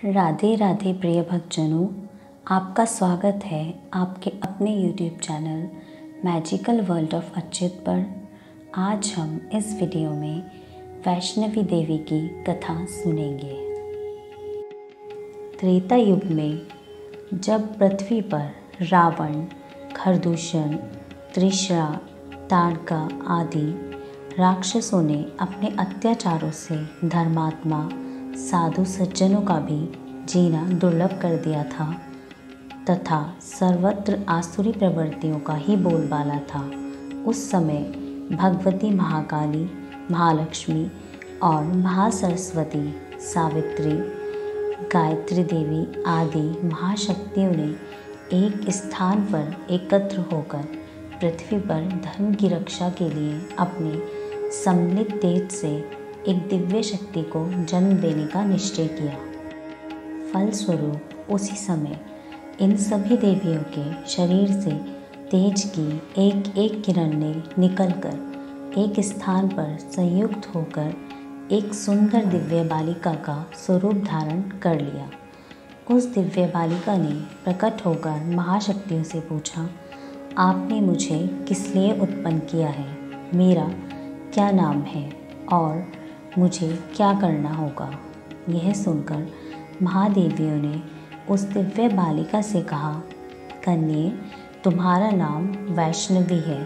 राधे राधे प्रिय भक्तजनों, आपका स्वागत है आपके अपने YouTube channel magical world of Achyut पर। आज हम इस वीडियो में वैष्णवी देवी की कथा सुनेंगे। त्रेता युग में जब पृथ्वी पर रावण, खरदूषण, तृष्णा, ताड़का आदि राक्षसों ने अपने अत्याचारों से धर्मात्मा साधु सज्जनों का भी जीना दुर्लभ कर दिया था तथा सर्वत्र आसुरी प्रवृत्तियों का ही बोलबाला था, उस समय भगवती महाकाली, महालक्ष्मी और महासरस्वती, सावित्री, गायत्री देवी आदि महाशक्तियों ने एक स्थान पर एकत्र होकर पृथ्वी पर धर्म की रक्षा के लिए अपने सम्मिलित तेज से एक दिव्य शक्ति को जन्म देने का निश्चय किया। फलस्वरूप उसी समय इन सभी देवियों के शरीर से तेज की एक एक किरण ने निकलकर एक स्थान पर संयुक्त होकर एक सुंदर दिव्य बालिका का स्वरूप धारण कर लिया। उस दिव्य बालिका ने प्रकट होकर महाशक्तियों से पूछा, आपने मुझे किस लिए उत्पन्न किया है, मेरा क्या नाम है और मुझे क्या करना होगा। यह सुनकर महादेवियों ने उस दिव्य बालिका से कहा, कन्ये, तुम्हारा नाम वैष्णवी है।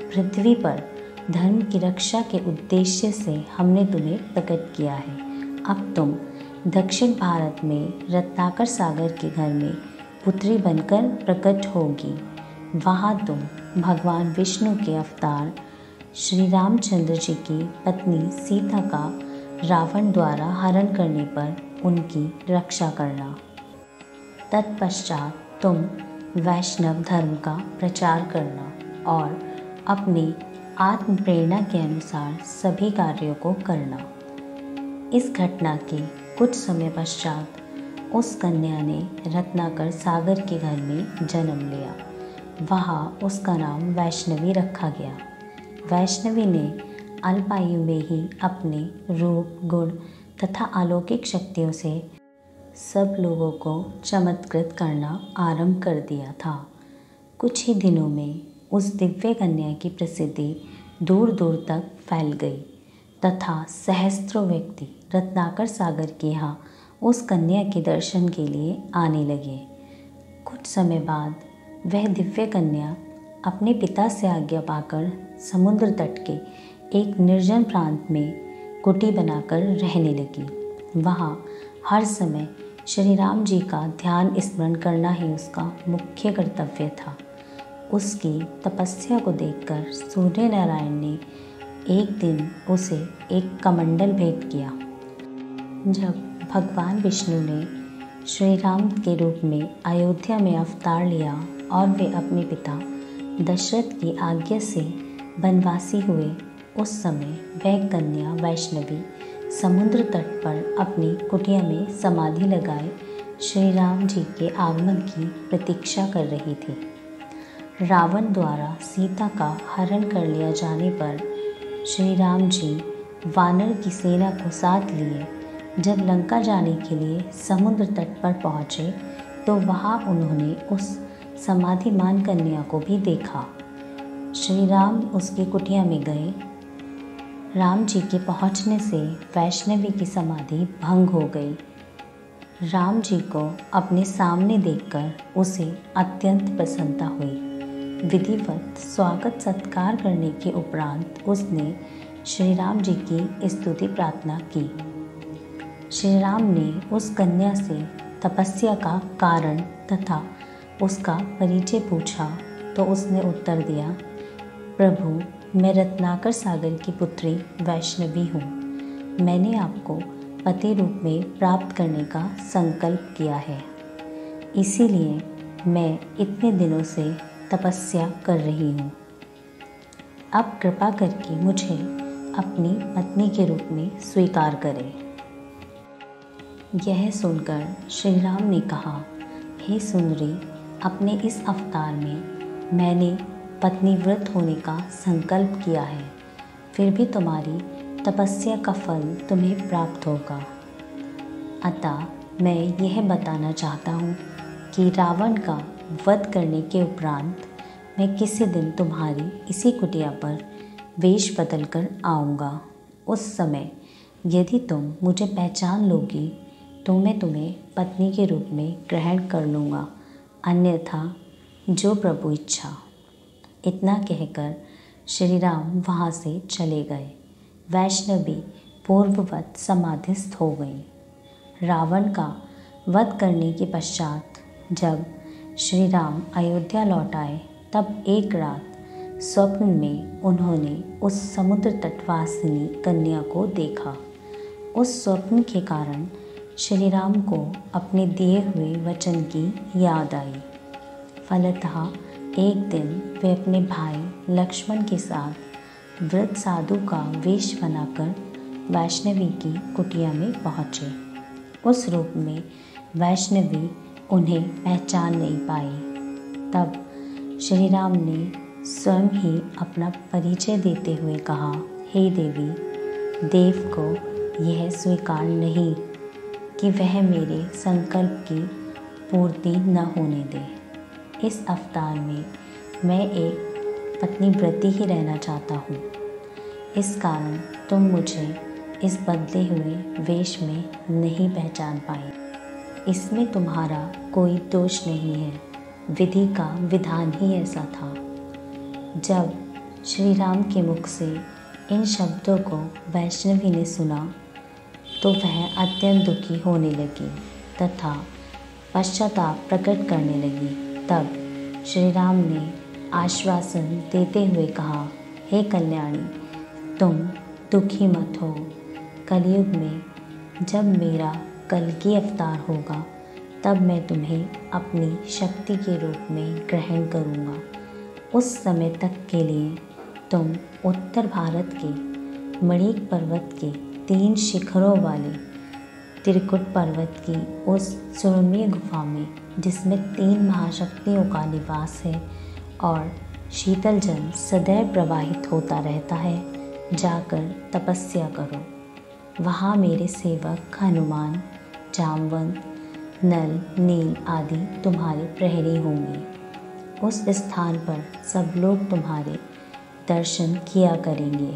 पृथ्वी पर धर्म की रक्षा के उद्देश्य से हमने तुम्हें प्रकट किया है। अब तुम दक्षिण भारत में रत्नाकर सागर के घर में पुत्री बनकर प्रकट होगी। वहाँ तुम भगवान विष्णु के अवतार श्री रामचंद्र जी की पत्नी सीता का रावण द्वारा हरण करने पर उनकी रक्षा करना। तत्पश्चात तुम वैष्णव धर्म का प्रचार करना और अपनी आत्म प्रेरणा के अनुसार सभी कार्यों को करना। इस घटना के कुछ समय पश्चात उस कन्या ने रत्नाकर सागर के घर में जन्म लिया। वहाँ उसका नाम वैष्णवी रखा गया। वैष्णवी ने अल्पायु में ही अपने रूप, गुण तथा अलौकिक शक्तियों से सब लोगों को चमत्कृत करना आरंभ कर दिया था। कुछ ही दिनों में उस दिव्य कन्या की प्रसिद्धि दूर दूर तक फैल गई तथा सहस्त्रों व्यक्ति रत्नाकर सागर के यहाँ उस कन्या के दर्शन के लिए आने लगे। कुछ समय बाद वह दिव्य कन्या अपने पिता से आज्ञा पाकर समुद्र तट के एक निर्जन प्रांत में कुटी बनाकर रहने लगी। वहाँ हर समय श्री राम जी का ध्यान स्मरण करना ही उसका मुख्य कर्तव्य था। उसकी तपस्या को देखकर सूर्य नारायण ने एक दिन उसे एक कमंडल भेंट किया। जब भगवान विष्णु ने श्री राम के रूप में अयोध्या में अवतार लिया और वे अपने पिता दशरथ की आज्ञा से वनवासी हुए, उस समय वह कन्या वैष्णवी समुद्र तट पर अपनी कुटिया में समाधि लगाए श्री राम जी के आगमन की प्रतीक्षा कर रही थी। रावण द्वारा सीता का हरण कर लिया जाने पर श्री राम जी वानर की सेना को साथ लिए जब लंका जाने के लिए समुद्र तट पर पहुँचे तो वहाँ उन्होंने उस समाधिमान कन्या को भी देखा। श्री राम उसकी कुटिया में गए। राम जी के पहुंचने से वैष्णवी की समाधि भंग हो गई। राम जी को अपने सामने देखकर उसे अत्यंत प्रसन्नता हुई। विधिवत स्वागत सत्कार करने के उपरांत उसने श्री राम जी की स्तुति प्रार्थना की। श्री राम ने उस कन्या से तपस्या का कारण तथा उसका परिचय पूछा तो उसने उत्तर दिया, प्रभु, मैं रत्नाकर सागर की पुत्री वैष्णवी हूँ। मैंने आपको पति रूप में प्राप्त करने का संकल्प किया है, इसीलिए मैं इतने दिनों से तपस्या कर रही हूँ। अब कृपा करके मुझे अपनी पत्नी के रूप में स्वीकार करें। यह सुनकर श्री राम ने कहा, हे सुंदरी, अपने इस अवतार में मैंने पत्नी व्रत होने का संकल्प किया है, फिर भी तुम्हारी तपस्या का फल तुम्हें प्राप्त होगा। अतः मैं यह बताना चाहता हूँ कि रावण का वध करने के उपरांत मैं किसी दिन तुम्हारी इसी कुटिया पर वेश बदल कर आऊँगा। उस समय यदि तुम मुझे पहचान लोगी तो मैं तुम्हें पत्नी के रूप में ग्रहण कर लूँगा, अन्यथा जो प्रभु इच्छा। इतना कहकर श्री राम वहाँ से चले गए। वैष्णवी पूर्ववत समाधिस्थ हो गई। रावण का वध करने के पश्चात जब श्री राम अयोध्या लौट आए तब एक रात स्वप्न में उन्होंने उस समुद्र तटवासिनी कन्या को देखा। उस स्वप्न के कारण श्री राम को अपने दिए हुए वचन की याद आई। फलतः एक दिन वे अपने भाई लक्ष्मण के साथ वृद्ध साधु का वेश बनाकर वैष्णवी की कुटिया में पहुँचे। उस रूप में वैष्णवी उन्हें पहचान नहीं पाई। तब श्री राम ने स्वयं ही अपना परिचय देते हुए कहा, हे देवी, देव को यह स्वीकार नहीं कि वह मेरे संकल्प की पूर्ति न होने दे। इस अवतार में मैं एक पत्नीव्रती ही रहना चाहता हूँ। इस कारण तुम मुझे इस बदले हुए वेश में नहीं पहचान पाए। इसमें तुम्हारा कोई दोष नहीं है, विधि का विधान ही ऐसा था। जब श्री राम के मुख से इन शब्दों को वैष्णवी ने सुना तो वह अत्यंत दुखी होने लगी तथा पश्चाताप प्रकट करने लगी। तब श्री राम ने आश्वासन देते हुए कहा, हे कल्याणी, तुम दुखी मत हो। कलयुग में जब मेरा कल्कि अवतार होगा तब मैं तुम्हें अपनी शक्ति के रूप में ग्रहण करूँगा। उस समय तक के लिए तुम उत्तर भारत के मणिक पर्वत के 3 शिखरों वाले त्रिकुट पर्वत की उस सुरम्य गुफा में, जिसमें 3 महाशक्तियों का निवास है और शीतल जल सदैव प्रवाहित होता रहता है, जाकर तपस्या करो। वहाँ मेरे सेवक हनुमान, जामवंत, नल, नील आदि तुम्हारे प्रहरी होंगे। उस स्थान पर सब लोग तुम्हारे दर्शन किया करेंगे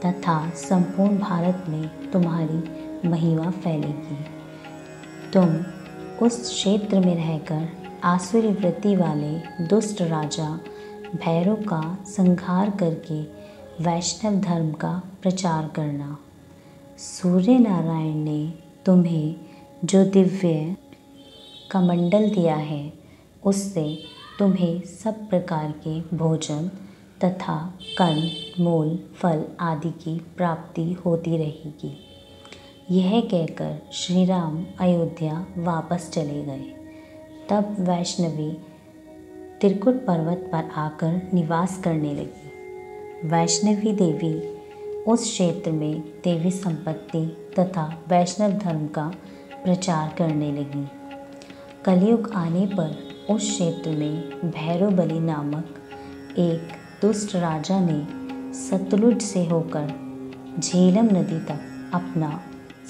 तथा संपूर्ण भारत में तुम्हारी महिमा फैलेगी। तुम उस क्षेत्र में रहकर आसुरी वृत्ति वाले दुष्ट राजा भैरव का संहार करके वैष्णव धर्म का प्रचार करना। सूर्य नारायण ने तुम्हें जो दिव्य कमंडल दिया है उससे तुम्हें सब प्रकार के भोजन तथा कंद, मूल, फल आदि की प्राप्ति होती रहेगी। यह कहकर श्री राम अयोध्या वापस चले गए। तब वैष्णवी त्रिकुट पर्वत पर आकर निवास करने लगी। वैष्णवी देवी उस क्षेत्र में देवी संपत्ति तथा वैष्णव धर्म का प्रचार करने लगी। कलयुग आने पर उस क्षेत्र में भैरव बलि नामक एक दुष्ट राजा ने सतलुज से होकर झेलम नदी तक अपना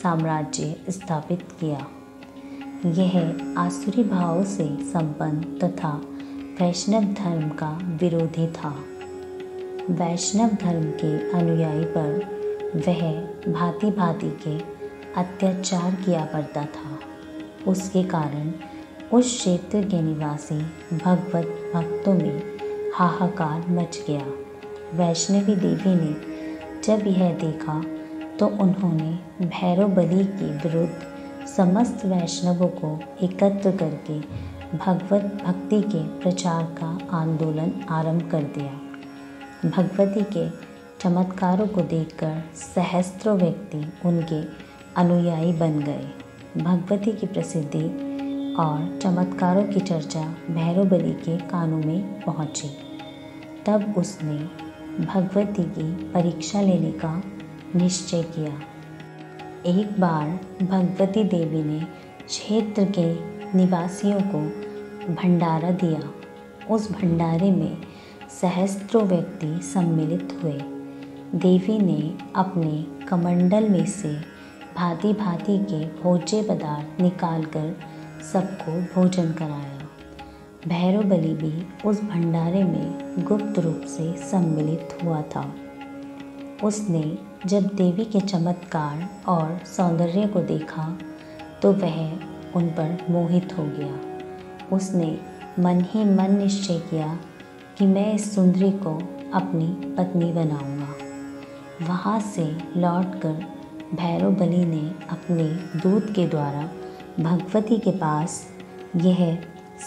साम्राज्य स्थापित किया। यह आसुरी भाव से संपन्न तथा वैष्णव धर्म का विरोधी था। वैष्णव धर्म के अनुयायी पर वह भांति भांति के अत्याचार किया करता था। उसके कारण उस क्षेत्र के निवासी भगवत भक्तों में हाहाकार मच गया। वैष्णवी देवी ने जब यह देखा तो उन्होंने भैरव बलि के विरुद्ध समस्त वैष्णवों को एकत्र करके भगवत भक्ति के प्रचार का आंदोलन आरंभ कर दिया। भगवती के चमत्कारों को देखकर सहस्त्रों व्यक्ति उनके अनुयायी बन गए। भगवती की प्रसिद्धि और चमत्कारों की चर्चा भैरव बलि के कानों में पहुंची। तब उसने भगवती की परीक्षा लेने का निश्चय किया। एक बार भगवती देवी ने क्षेत्र के निवासियों को भंडारा दिया। उस भंडारे में सहस्त्रों व्यक्ति सम्मिलित हुए। देवी ने अपने कमंडल में से भांति भांति के भोज्य पदार्थ निकालकर सबको भोजन कराया। भैरव बलि भी उस भंडारे में गुप्त रूप से सम्मिलित हुआ था। उसने जब देवी के चमत्कार और सौंदर्य को देखा तो वह उन पर मोहित हो गया। उसने मन ही मन निश्चय किया कि मैं इस सुंदरी को अपनी पत्नी बनाऊंगा। वहाँ से लौटकर भैरव बलि ने अपने दूत के द्वारा भगवती के पास यह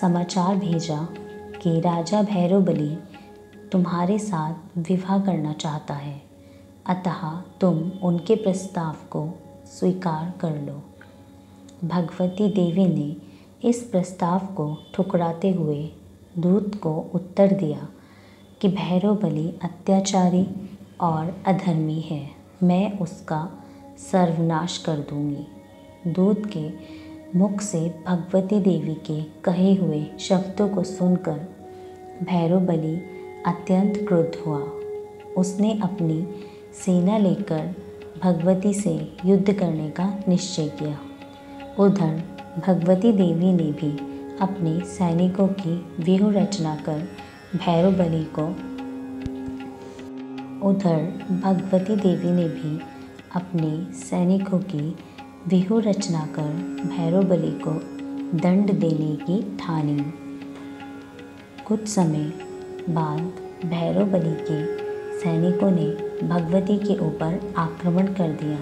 समाचार भेजा कि राजा भैरव बलि तुम्हारे साथ विवाह करना चाहता है, अतः तुम उनके प्रस्ताव को स्वीकार कर लो। भगवती देवी ने इस प्रस्ताव को ठुकराते हुए दूत को उत्तर दिया कि भैरव बलि अत्याचारी और अधर्मी है, मैं उसका सर्वनाश कर दूंगी। दूत के मुख से भगवती देवी के कहे हुए शब्दों को सुनकर भैरव बलि अत्यंत क्रुद्ध हुआ। उसने अपनी सेना लेकर भगवती से युद्ध करने का निश्चय किया। उधर भगवती देवी ने भी अपने सैनिकों की व्यूह रचना कर भैरव बलि को भगवती देवी ने भी अपने सैनिकों की व्यूह रचना कर भैरव बलि को दंड देने की ठानी। कुछ समय बाद भैरव बलि के सैनिकों ने भगवती के ऊपर आक्रमण कर दिया।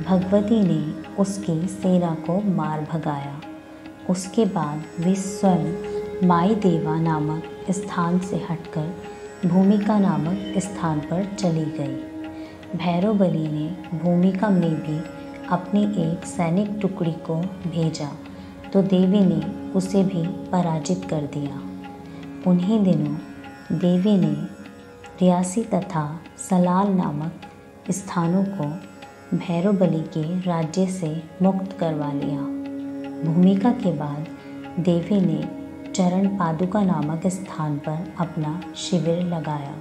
भगवती ने उसकी सेना को मार भगाया। उसके बाद वे स्वयं माई देवा नामक स्थान से हटकर भूमिका नामक स्थान पर चली गई। भैरव बलि ने भूमिका में भी अपनी एक सैनिक टुकड़ी को भेजा तो देवी ने उसे भी पराजित कर दिया। उन्हीं दिनों देवी ने रियासी तथा सलाल नामक स्थानों को भैरव बलि के राज्य से मुक्त करवा लिया। भूमिका के बाद देवी ने चरण पादुका नामक स्थान पर अपना शिविर लगाया।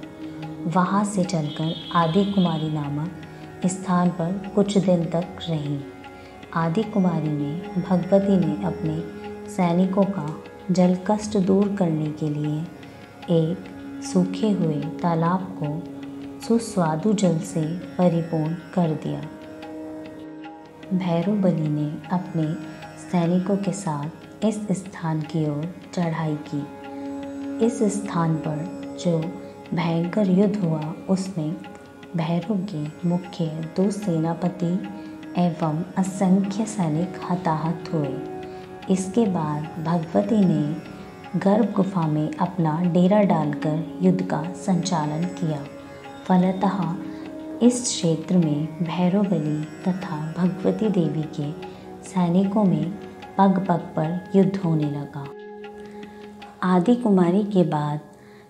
वहाँ से चलकर आदि कुमारी नामक स्थान पर कुछ दिन तक रही। आदि कुमारी में भगवती ने अपने सैनिकों का जल कष्ट दूर करने के लिए एक सूखे हुए तालाब को सुस्वादु जल से परिपूर्ण कर दिया। भैरव बलि ने अपने सैनिकों के साथ इस स्थान की ओर चढ़ाई की। इस स्थान पर जो भयंकर युद्ध हुआ उसमें भैरव के मुख्य 2 सेनापति एवं असंख्य सैनिक हताहत हुए। इसके बाद भगवती ने गर्भ गुफा में अपना डेरा डालकर युद्ध का संचालन किया। फलतः इस क्षेत्र में भैरव बलि तथा भगवती देवी के सैनिकों में पग पग पर युद्ध होने लगा। आदि कुमारी के बाद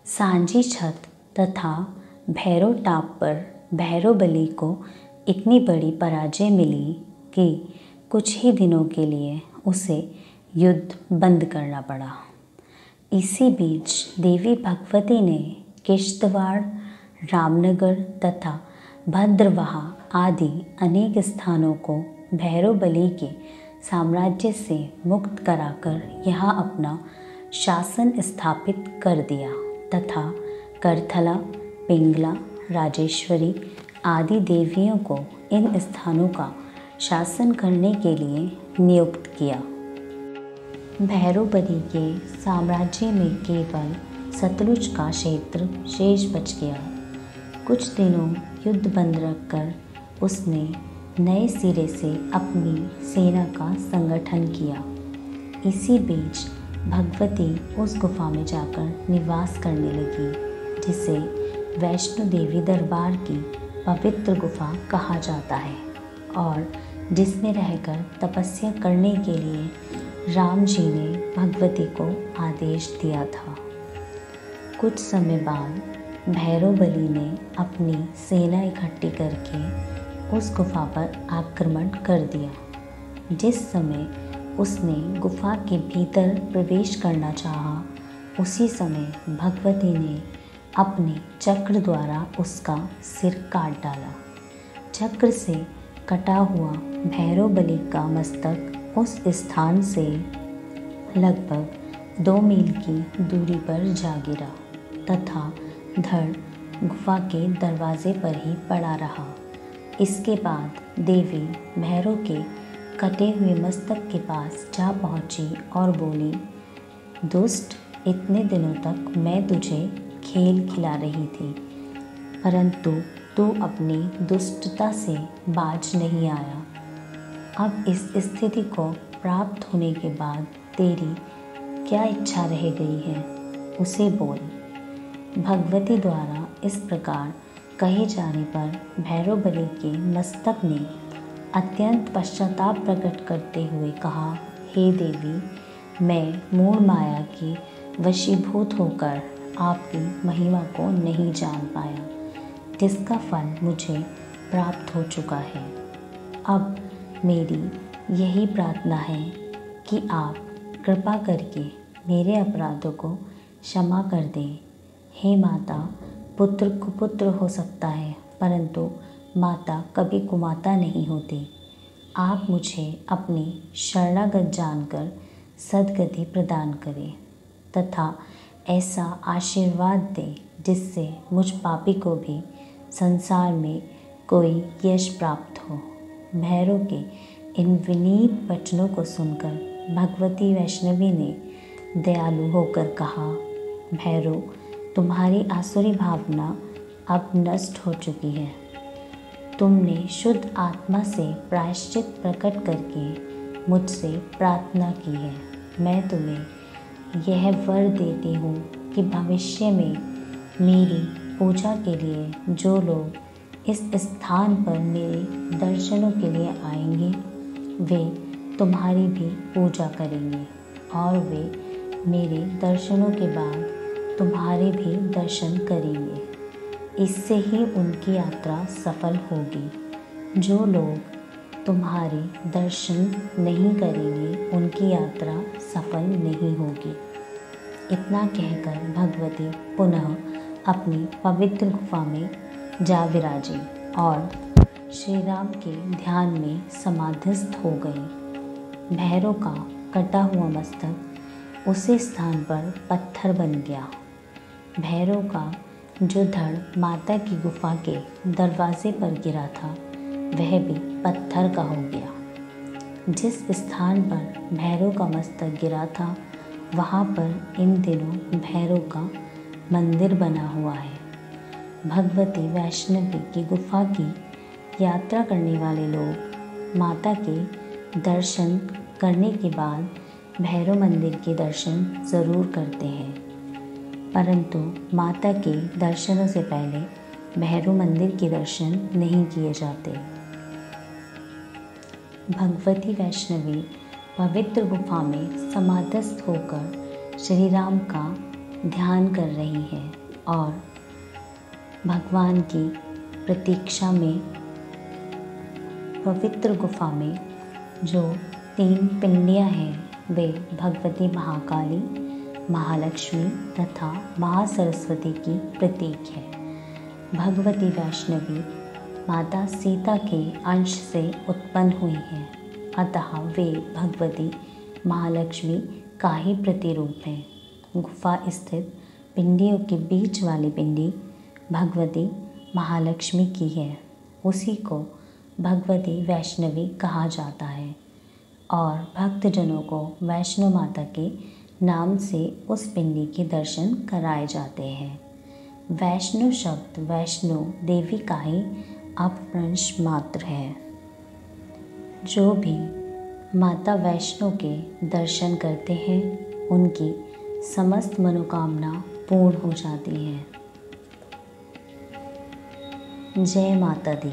सांझी छत तथा भैरव टाप पर भैरव बलि को इतनी बड़ी पराजय मिली कि कुछ ही दिनों के लिए उसे युद्ध बंद करना पड़ा। इसी बीच देवी भगवती ने किश्तवाड़, रामनगर तथा भद्रवाह आदि अनेक स्थानों को भैरव बलि के साम्राज्य से मुक्त कराकर यहाँ अपना शासन स्थापित कर दिया तथा करथला, पिंगला, राजेश्वरी आदि देवियों को इन स्थानों का शासन करने के लिए नियुक्त किया। भैरव बलि के साम्राज्य में केवल सतलुज का क्षेत्र शेष बच गया। कुछ दिनों युद्ध बंद रखकर उसने नए सिरे से अपनी सेना का संगठन किया। इसी बीच भगवती उस गुफा में जाकर निवास करने लगी, जिसे वैष्णो देवी दरबार की पवित्र गुफा कहा जाता है और जिसमें रहकर तपस्या करने के लिए राम जी ने भगवती को आदेश दिया था। कुछ समय बाद भैरव बलि ने अपनी सेना इकट्ठी करके उस गुफा पर आक्रमण कर दिया। जिस समय उसने गुफा के भीतर प्रवेश करना चाहा, उसी समय भगवती ने अपने चक्र द्वारा उसका सिर काट डाला। चक्र से कटा हुआ भैरव बलि का मस्तक उस स्थान से लगभग 2 मील की दूरी पर जा गिरा तथा धड़ गुफा के दरवाजे पर ही पड़ा रहा। इसके बाद देवी भैरव के कटे हुए मस्तक के पास जा पहुंची और बोली, दुष्ट, इतने दिनों तक मैं तुझे खेल खिला रही थी, परंतु तू अपनी दुष्टता से बाज नहीं आया। अब इस स्थिति को प्राप्त होने के बाद तेरी क्या इच्छा रह गई है, उसे बोल। भगवती द्वारा इस प्रकार कहे जाने पर भैरव बलि के मस्तक ने अत्यंत पश्चाताप प्रकट करते हुए कहा, हे देवी, मैं मूढ़ माया की वशीभूत होकर आपकी महिमा को नहीं जान पाया, जिसका फल मुझे प्राप्त हो चुका है। अब मेरी यही प्रार्थना है कि आप कृपा करके मेरे अपराधों को क्षमा कर दें। हे माता, पुत्र कुपुत्र हो सकता है, परंतु माता कभी कुमाता नहीं होती। आप मुझे अपनी शरणागत जानकर सद्गति प्रदान करें तथा ऐसा आशीर्वाद दें जिससे मुझ पापी को भी संसार में कोई यश प्राप्त हो। भैरव के इन विनीत वचनों को सुनकर भगवती वैष्णवी ने दयालु होकर कहा, भैरव, तुम्हारी आसुरी भावना अब नष्ट हो चुकी है। तुमने शुद्ध आत्मा से प्रायश्चित प्रकट करके मुझसे प्रार्थना की है। मैं तुम्हें यह वर देती हूँ कि भविष्य में मेरी पूजा के लिए जो लोग इस स्थान पर मेरे दर्शनों के लिए आएंगे, वे तुम्हारी भी पूजा करेंगे और वे मेरे दर्शनों के बाद तुम्हारे भी दर्शन करेंगे। इससे ही उनकी यात्रा सफल होगी। जो लोग तुम्हारे दर्शन नहीं करेंगे, उनकी यात्रा सफल नहीं होगी। इतना कहकर भगवती पुनः अपनी पवित्र गुफा में जा विराजी और श्री राम के ध्यान में समाधिस्थ हो गई। भैरव का कटा हुआ मस्तक उसी स्थान पर पत्थर बन गया। भैरव का जो धड़ माता की गुफा के दरवाजे पर गिरा था, वह भी पत्थर का हो गया। जिस स्थान पर भैरव का मस्तक गिरा था, वहाँ पर इन दिनों भैरव का मंदिर बना हुआ है। भगवती वैष्णवी की गुफा की यात्रा करने वाले लोग माता के दर्शन करने के बाद भैरव मंदिर के दर्शन ज़रूर करते हैं, परंतु माता के दर्शनों से पहले भैरव मंदिर के दर्शन नहीं किए जाते। भगवती वैष्णवी पवित्र गुफा में समाधिस्थ होकर श्री राम का ध्यान कर रही है और भगवान की प्रतीक्षा में पवित्र गुफा में जो 3 पिंडियाँ हैं, वे भगवती महाकाली, महालक्ष्मी तथा महासरस्वती की प्रतीक है। भगवती वैष्णवी माता सीता के अंश से उत्पन्न हुई हैं, अतः वे भगवती महालक्ष्मी का ही प्रतिरूप हैं। गुफा स्थित पिंडियों के बीच वाली पिंडी भगवती महालक्ष्मी की है। उसी को भगवती वैष्णवी कहा जाता है और भक्तजनों को वैष्णो माता के नाम से उस पिंडी के दर्शन कराए जाते हैं। वैष्णो शब्द वैष्णो देवी का ही अपभ्रंश मात्र है। जो भी माता वैष्णो के दर्शन करते हैं, उनकी समस्त मनोकामना पूर्ण हो जाती है। जय माता दी।